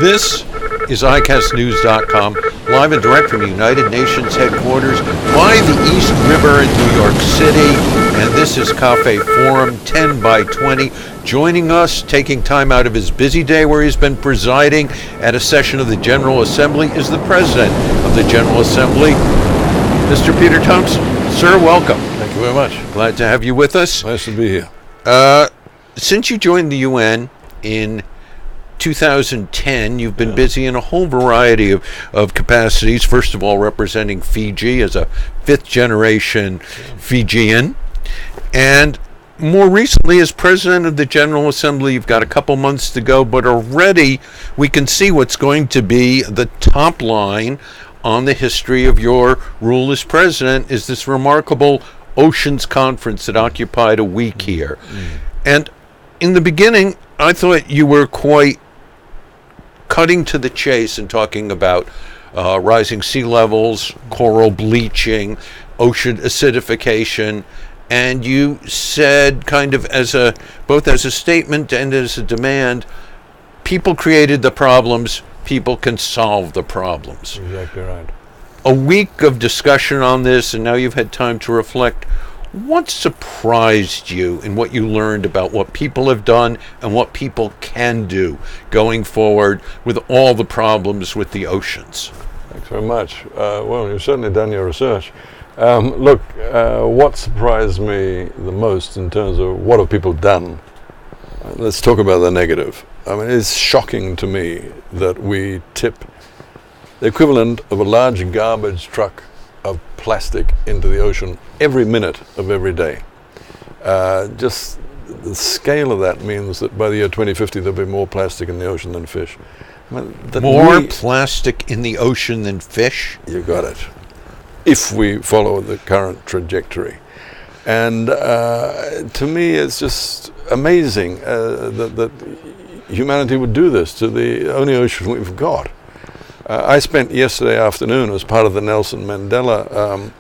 This is ICASTnews.com, live and direct from the United Nations headquarters by the East River in New York City. And this is Cafe Forum 10 by 20. Joining us, taking time out of his busy day where he's been presiding at a session of the General Assembly, is the President of the General Assembly, Mr. Peter Thompson. Sir, welcome. Thank you very much. Glad to have you with us. Nice to be here. Since you joined the UN in 2010, you've been busy in a whole variety of capacities. First of all, representing Fiji as a fifth-generation Fijian. And more recently, as President of the General Assembly, you've got a couple months to go, but already we can see what's going to be the top line on the history of your rule as President is this remarkable Oceans Conference that occupied a week here. And in the beginning, I thought you were quite cutting to the chase and talking about rising sea levels, coral bleaching, ocean acidification, and you said, kind of both as a statement and as a demand, people created the problems, people can solve the problems. Exactly right. A week of discussion on this, and now you've had time to reflect. What surprised you in what you learned about what people have done and what people can do going forward with all the problems with the oceans? Thanks very much. Well, you've certainly done your research. Look, what surprised me the most in terms of what have people done? Let's talk about the negative. I mean, it's shocking to me that we tip the equivalent of a large garbage truck of plastic into the ocean every minute of every day. Just the scale of that means that by the year 2050 there'll be more plastic in the ocean than fish. I mean, more plastic in the ocean than fish? You got it. If we follow the current trajectory. And to me it's just amazing that humanity would do this to the only ocean we've got. I spent yesterday afternoon as part of the Nelson Mandela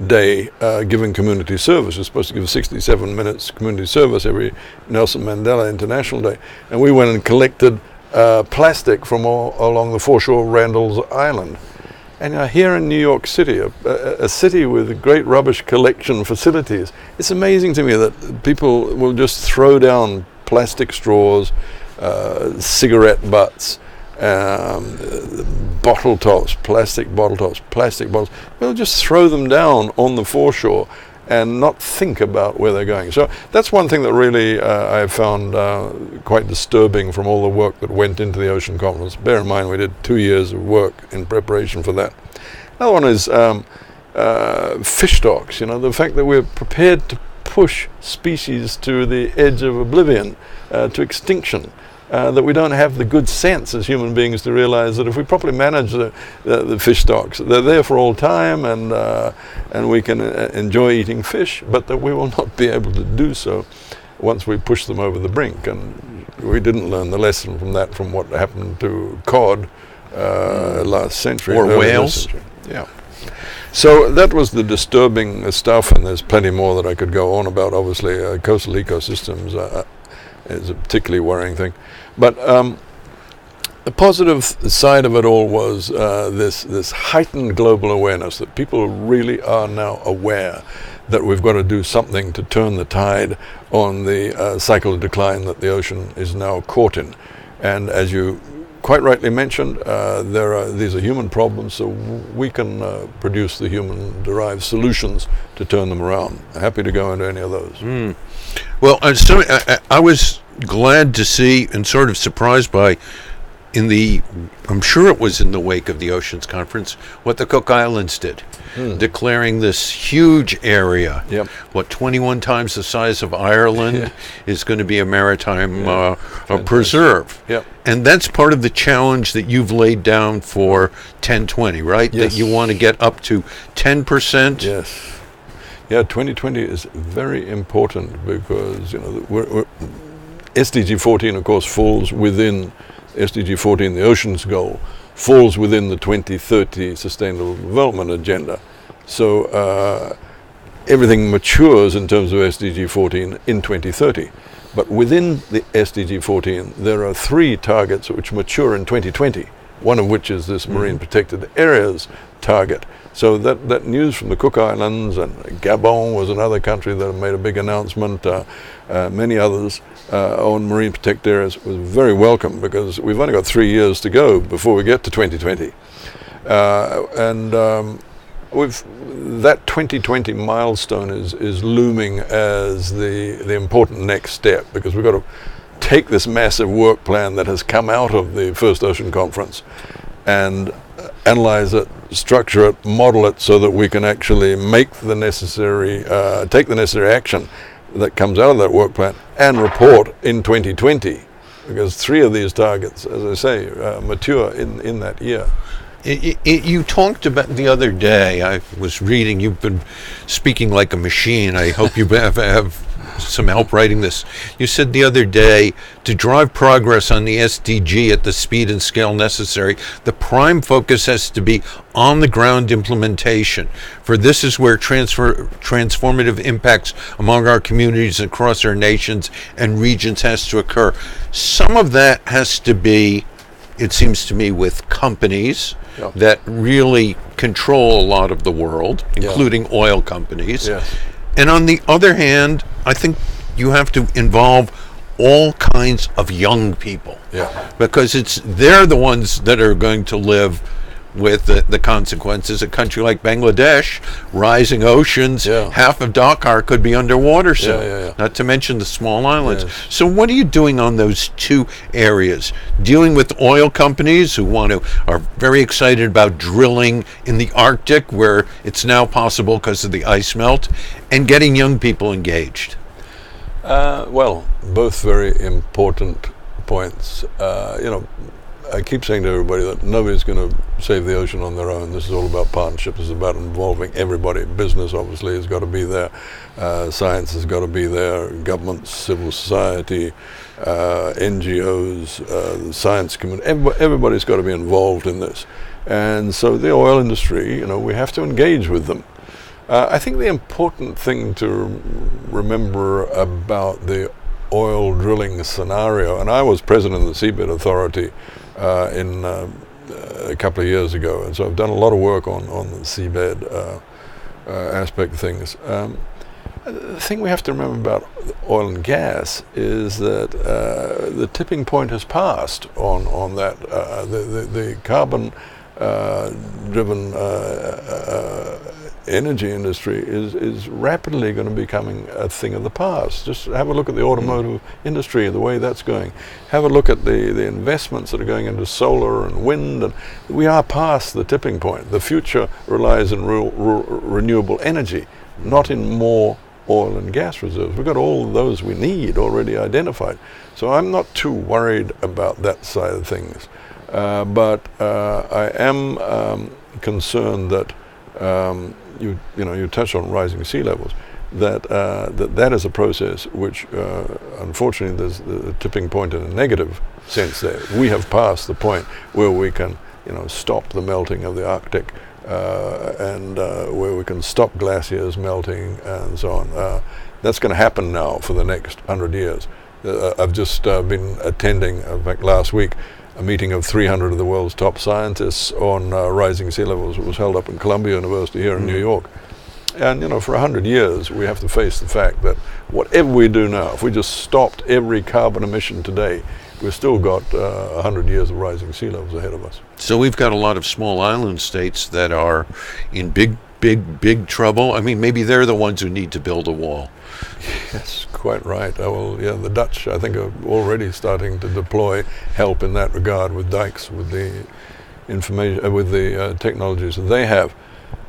Day giving community service. We're supposed to give 67 minutes community service every Nelson Mandela International Day. And we went and collected plastic from all along the foreshore of Randall's Island. And here in New York City, a city with great rubbish collection facilities, it's amazing to me that people will just throw down plastic straws, cigarette butts, bottle tops, plastic bottles. They'll just throw them down on the foreshore and not think about where they're going. So that's one thing that really I found quite disturbing from all the work that went into the Ocean Conference. Bear in mind we did 2 years of work in preparation for that. Another one is fish stocks. You know, the fact that we're prepared to push species to the edge of oblivion, to extinction. That we don't have the good sense as human beings to realize that if we properly manage the fish stocks, they're there for all time, and we can enjoy eating fish, but that we will not be able to do so once we push them over the brink. And we didn't learn the lesson from that, from what happened to cod last century. Or whales. Yeah. So that was the disturbing stuff, and there's plenty more that I could go on about. Obviously, coastal ecosystems is a particularly worrying thing. But the positive side of it all was this heightened global awareness that people really are now aware that we've got to do something to turn the tide on the cycle of decline that the ocean is now caught in. And as you quite rightly mentioned, these are human problems, so we can produce the human-derived solutions to turn them around. Happy to go into any of those. Well, I was glad to see and sort of surprised by, I'm sure it was in the wake of the Oceans Conference, what the Cook Islands did, declaring this huge area, 21 times the size of Ireland, is going to be a maritime preserve. And that's part of the challenge that you've laid down for 1020, right? Yes. That you want to get up to 10%? Yes. Yeah, 2020 is very important because, you know, SDG 14, of course, falls within SDG 14, the Oceans Goal, falls within the 2030 Sustainable Development Agenda. So everything matures in terms of SDG 14 in 2030. But within the SDG 14, there are 3 targets which mature in 2020, one of which is this marine protected areas target. So that news from the Cook Islands, and Gabon was another country that made a big announcement, many others on marine protected areas, was very welcome, because we've only got 3 years to go before we get to 2020. That 2020 milestone is looming as the important next step, because we've got to take this massive work plan that has come out of the First Ocean Conference and analyze it, structure it, model it, so that we can actually make the necessary, take the necessary action that comes out of that work plan and report in 2020, because 3 of these targets, as I say, mature in that year. You talked about the other day, I was reading, you've been speaking like a machine. I hope you have some help writing this. You said the other day, to drive progress on the SDG at the speed and scale necessary, the prime focus has to be on the ground implementation. For this is where transformative impacts among our communities across our nations and regions has to occur. Some of that has to be, it seems to me, with companies that really control a lot of the world, including oil companies. Yes. And on the other hand, I think you have to involve all kinds of young people, because they're the ones that are going to live with the consequences. A country like Bangladesh, rising oceans, half of Dakar could be underwater soon, not to mention the small islands. Yes. So what are you doing on those 2 areas? Dealing with oil companies who are very excited about drilling in the Arctic, where it's now possible because of the ice melt, and getting young people engaged? Well, both very important points. I keep saying to everybody that nobody's going to save the ocean on their own. This is all about partnerships. It's about involving everybody. Business, obviously, has got to be there. Science has got to be there. Governments, civil society, NGOs, the science community. Everybody's got to be involved in this. And so the oil industry, we have to engage with them. I think the important thing to remember about the oil drilling scenario, and I was president of the Seabed Authority a couple of years ago, and so I've done a lot of work on the seabed aspect of things. The thing we have to remember about oil and gas is that the tipping point has passed on that. The carbon driven energy industry is rapidly going to be becoming a thing of the past. Just have a look at the automotive industry, the way that's going. Have a look at the investments that are going into solar and wind, and we are past the tipping point. The future relies on renewable energy, not in more oil and gas reserves. We've got all those we need already identified. So I'm not too worried about that side of things. But I am concerned that you touched on rising sea levels, that is a process which unfortunately there's the tipping point in a negative sense there. We have passed the point where we can stop the melting of the Arctic and where we can stop glaciers melting and so on. That's going to happen now for the next 100 years. I've just been attending, in fact last week, a meeting of 300 of the world's top scientists on rising sea levels. It was held up in Columbia University here in New York. And for 100 years we have to face the fact that whatever we do now, if we just stopped every carbon emission today, we've still got 100 years of rising sea levels ahead of us. So we've got a lot of small island states that are in big trouble. I mean, maybe they're the ones who need to build a wall. Yes, quite right. The Dutch, I think, are already starting to deploy help in that regard with dikes, with the information, with the technologies that they have.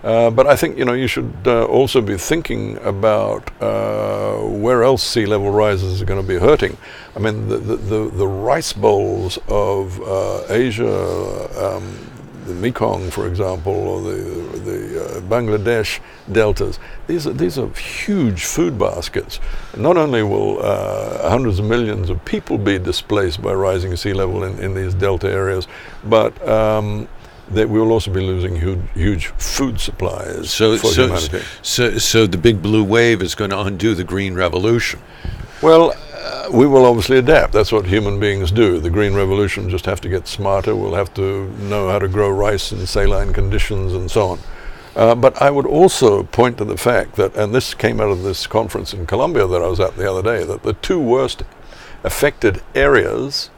But I think you should also be thinking about where else sea level rises are going to be hurting. I mean, the rice bowls of Asia, the Mekong, for example, or the Bangladesh deltas. These are huge food baskets. Not only will hundreds of millions of people be displaced by rising sea level in these delta areas, but that we will also be losing huge food supplies for humanity. So the big blue wave is going to undo the green revolution. Well, we will obviously adapt. That's what human beings do. The Green Revolution just have to get smarter. We'll have to know how to grow rice in saline conditions and so on. But I would also point to the fact that, and this came out of this conference in Colombia that I was at the other day, that the two worst affected areas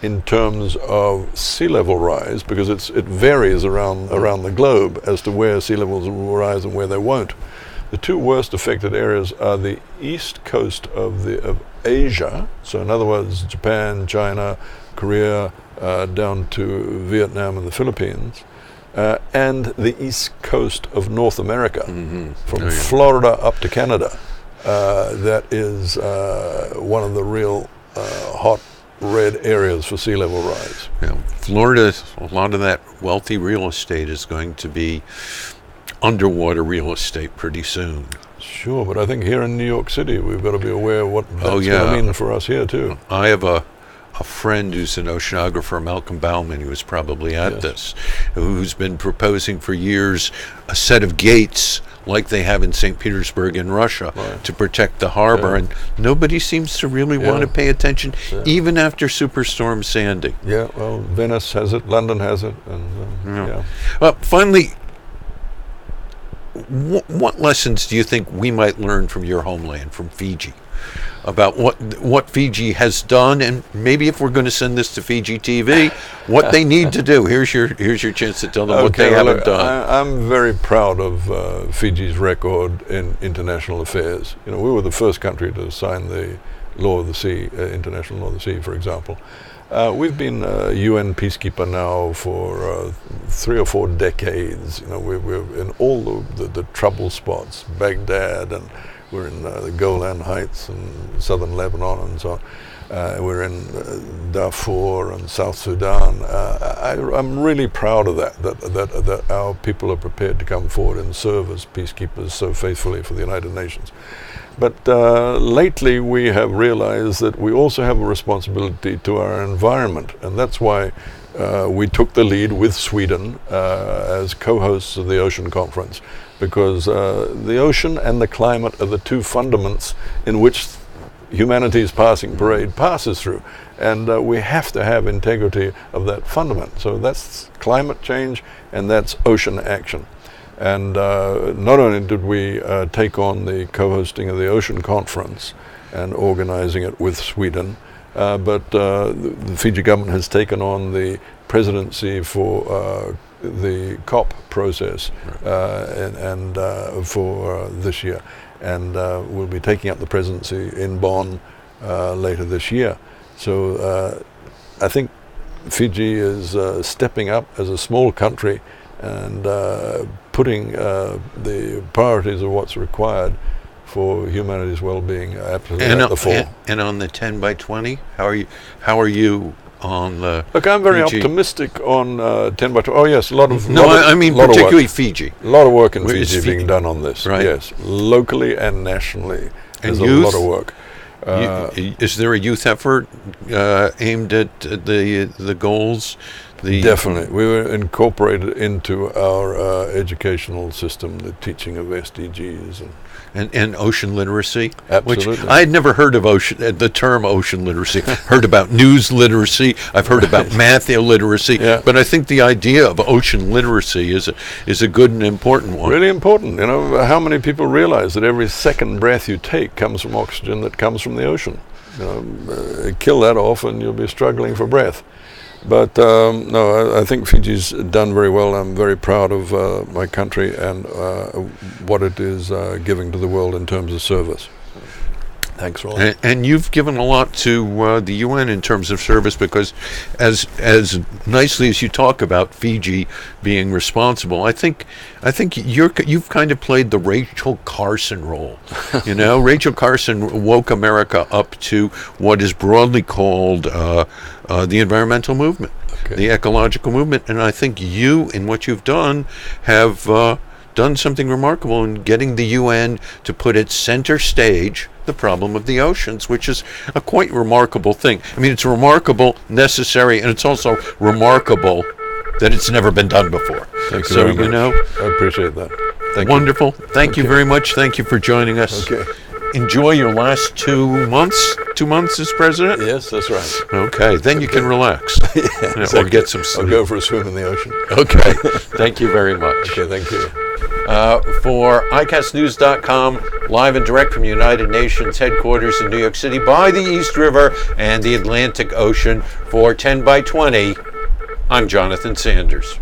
in terms of sea level rise, because it varies around the globe as to where sea levels will rise and where they won't. The two worst affected areas are the east coast of Asia, so in other words, Japan, China, Korea, down to Vietnam and the Philippines, and the east coast of North America, from Florida up to Canada. That is one of the real hot red areas for sea level rise. Yeah, Florida, a lot of that wealthy real estate is going to be underwater real estate pretty soon. Sure, but I think here in New York City, we've got to be aware of what that's going to mean for us here too. I have a friend who's an oceanographer, Malcolm Bauman, who was probably at this, who's been proposing for years a set of gates like they have in St. Petersburg in Russia to protect the harbor, and nobody seems to really want to pay attention, even after Superstorm Sandy. Yeah, well, Venice has it, London has it, and Well, finally, what lessons do you think we might learn from your homeland, from Fiji, about what Fiji has done, and maybe if we're going to send this to Fiji TV, what they need to do? Here's your chance to tell them what they haven't done. I'm very proud of Fiji's record in international affairs. You know, we were the first country to sign the Law of the Sea, International Law of the Sea, for example. We've been a UN peacekeeper now for 3 or 4 decades. You know, we're in all the trouble spots, Baghdad, and we're in the Golan Heights and southern Lebanon and so on. We're in Darfur and South Sudan. I'm really proud of that our people are prepared to come forward and serve as peacekeepers so faithfully for the United Nations. But lately we have realized that we also have a responsibility to our environment, and that's why we took the lead with Sweden as co-hosts of the Ocean Conference, because the ocean and the climate are the two fundaments in which humanity's passing parade passes through, and we have to have integrity of that fundament. So that's climate change and that's ocean action. And not only did we take on the co-hosting of the Ocean Conference and organizing it with Sweden, but the Fiji government has taken on the presidency for the COP process and for this year, and we'll be taking up the presidency in Bonn later this year. So I think Fiji is stepping up as a small country and putting the priorities of what's required for humanity's well-being absolutely at the fore. And on the 10 by 20, how are you on the Look, I'm very Fiji? Optimistic on 10 by 20. Oh yes, a lot of particularly Fiji. A lot of work in Fiji being done on this. Right. Yes, locally and nationally. And there's youth? a lot of work. Is there a youth effort aimed at the goals? Definitely. We were incorporated into our educational system, the teaching of SDGs. And ocean literacy? Absolutely. Which I had never heard of the term ocean literacy. Heard about news literacy. I've heard about math illiteracy. Yeah. But I think the idea of ocean literacy is a good and important one. Really important. You know, how many people realize that every second breath you take comes from oxygen that comes from the ocean? You know, kill that off and you'll be struggling for breath. But no, I think Fiji's done very well. I'm very proud of my country and what it is giving to the world in terms of service. Thanks, Roland. And you've given a lot to the UN in terms of service, because as nicely as you talk about Fiji being responsible, I think you've kind of played the Rachel Carson role. You know, Rachel Carson woke America up to what is broadly called the environmental movement, the ecological movement, and I think you, in what you've done, have done something remarkable in getting the UN to put at center stage the problem of the oceans, which is a quite remarkable thing. I mean, it's remarkable, necessary, and it's also remarkable that it's never been done before. Thank you very much. You know, I appreciate that. Thank wonderful. you. Thank you very much. Thank you for joining us. Okay. Enjoy your last 2 months. 2 months as president? Yes, that's right. Okay, then you can relax. Or get some sleep. I'll go for a swim in the ocean. Okay, thank you very much. Okay, thank you. For ICAStNews.com, live and direct from United Nations headquarters in New York City by the East River and the Atlantic Ocean for 10 by 20, I'm Jonathan Sanders.